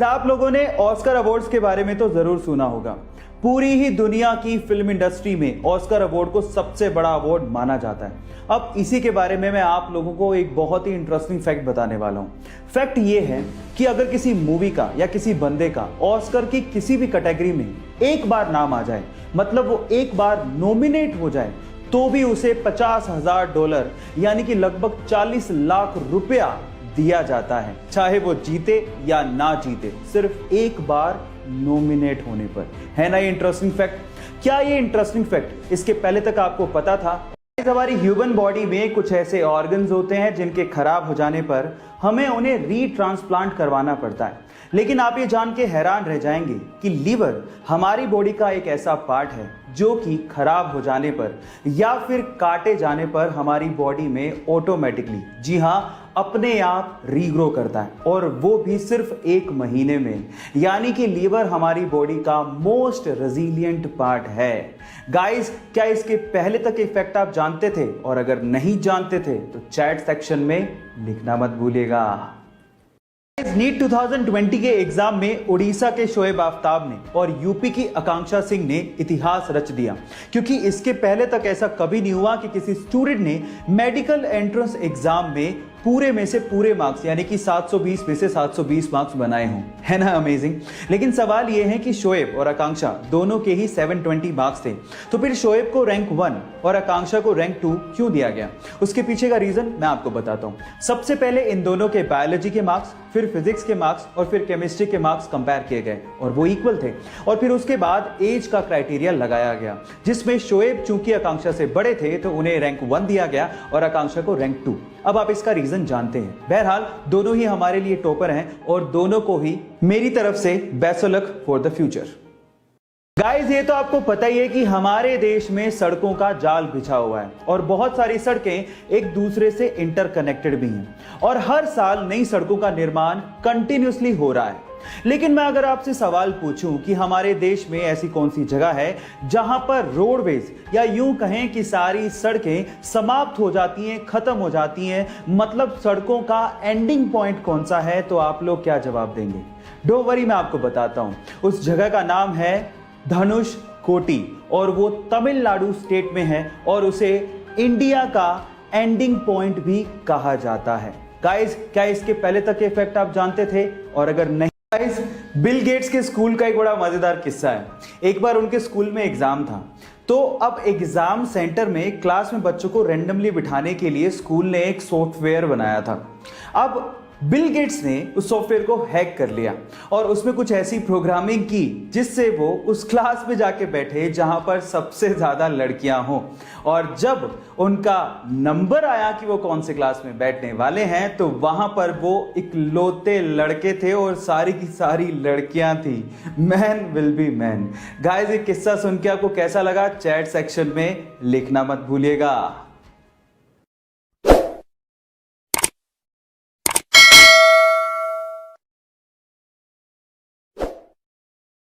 आप लोगों ने ऑस्कर अवार्ड्स के बारे में तो जरूर सुना होगा। पूरी ही दुनिया की फिल्म इंडस्ट्री में ऑस्कर अवार्ड को सबसे बड़ा अवार्ड माना जाता है। अब इसी के बारे में मैं आप लोगों को एक बहुत ही इंटरेस्टिंग फैक्ट बताने वाला हूं। फैक्ट ये है कि अगर किसी मूवी का या किसी बंदे का ऑस्कर की किसी भी कैटेगरी में एक बार नाम आ जाए, मतलब वो एक बार नॉमिनेट हो जाए, तो भी उसे $50,000 यानी कि लगभग 40 लाख रुपया दिया जाता है, चाहे वो जीते या ना जीते, सिर्फ एक बार नॉमिनेट होने पर। है ना ये इंटरेस्टिंग फैक्ट? क्या ये इंटरेस्टिंग फैक्ट इसके पहले तक आपको पता था? हमारी ह्यूमन बॉडी में कुछ ऐसे ऑर्गन्स होते हैं जिनके खराब हो जाने पर हमें उन्हें रीट्रांसप्लांट करवाना पड़ता है। लेकिन आप ये जान के हैरान रह जाएंगे कि लीवर हमारी बॉडी का एक ऐसा पार्ट है जो कि खराब हो जाने पर या फिर काटे जाने पर हमारी बॉडी में ऑटोमेटिकली, जी हां, अपने आप रीग्रो करता है, और वो भी सिर्फ 1 महीने में। यानी कि लीवर हमारी बॉडी का मोस्ट रेजिलिएंट पार्ट है। गाइस, क्या इसके पहले तक इफेक्ट आप जानते थे? और अगर नहीं जानते थे तो चैट सेक्शन में लिखना मत भूलिएगा। नीट 2020 के एग्जाम में उड़ीसा के शोएब आफ्ताब ने और यूपी की आकांक्षा सिंह ने इतिहास रच दिया, क्योंकि इसके पहले तक ऐसा कभी नहीं हुआ कि किसी स्टूडेंट ने मेडिकल एंट्रेंस एग्जाम में पूरे में से पूरे मार्क्स यानी कि 720 में से 720 मार्क्स बनाए हों। है ना अमेजिंग? लेकिन सवाल यह है कि शोएब और आकांक्षा दोनों के ही 720 मार्क्स थे, तो फिर शोएब को रैंक 1 और आकांक्षा को रैंक 2 क्यों दिया गया? उसके पीछे का रीजन मैं आपको बताता हूं। सबसे पहले इन दोनों के बायोलॉजी के मार्क्स, फिर फिजिक्स के मार्क्स और फिर केमिस्ट्री के मार्क्स कंपेयर किए गए और वो इक्वल थे। और फिर उसके बाद एज का क्राइटेरिया लगाया गया, जिसमें शोएब चूंकि आकांक्षा से बड़े थे तो उन्हें रैंक 1 दिया गया और आकांक्षा को रैंक 2। अब आप इसका रीजन जानते हैं। बहरहाल दोनों ही हमारे लिए टॉपर हैं और दोनों को ही मेरी तरफ से best of luck for the future. Guys, ये तो आपको पता ही है कि हमारे देश में सड़कों का जाल बिछा हुआ है और बहुत सारी सड़कें एक दूसरे से इंटरकनेक्टेड भी हैं और हर साल नई सड़कों का निर्माण कंटिन्यूअसली हो रहा है। लेकिन मैं अगर आपसे सवाल पूछूं कि हमारे देश में ऐसी कौन सी जगह है जहां पर रोडवेज या यूं कहें कि सारी सड़कें समाप्त हो जाती हैं, खत्म हो जाती हैं, मतलब सड़कों का एंडिंग पॉइंट कौन सा है, तो आप लोग क्या जवाब देंगे? डोंट वरी, मैं आपको बताता हूं। उस जगह का नाम है धनुष कोटी और वो तमिलनाडु स्टेट में है और उसे इंडिया का एंडिंग पॉइंट भी कहा जाता है। गाइस, क्या इसके पहले तक के फैक्ट आप जानते थे? और अगर नहीं, गाइस, बिल गेट्स के स्कूल का एक बड़ा मजेदार किस्सा है। एक बार उनके स्कूल में एग्जाम था, तो अब एग्जाम सेंटर में क्लास में बच्चों को रैंडमली बिठाने के लिए स्कूल ने एक सॉफ्टवेयर बनाया था। अब बिल गेट्स ने उस सॉफ्टवेयर को हैक कर लिया और उसमें कुछ ऐसी प्रोग्रामिंग की जिससे वो उस क्लास में जाके बैठे जहां पर सबसे ज्यादा लड़कियां हों, और जब उनका नंबर आया कि वो कौन से क्लास में बैठने वाले हैं तो वहां पर वो इकलौते लड़के थे और सारी की सारी लड़कियां थी। Man will be man. Guys, ये किस्सा सुन के आपको कैसा लगा? चैट सेक्शन में लिखना मत भूलिएगा।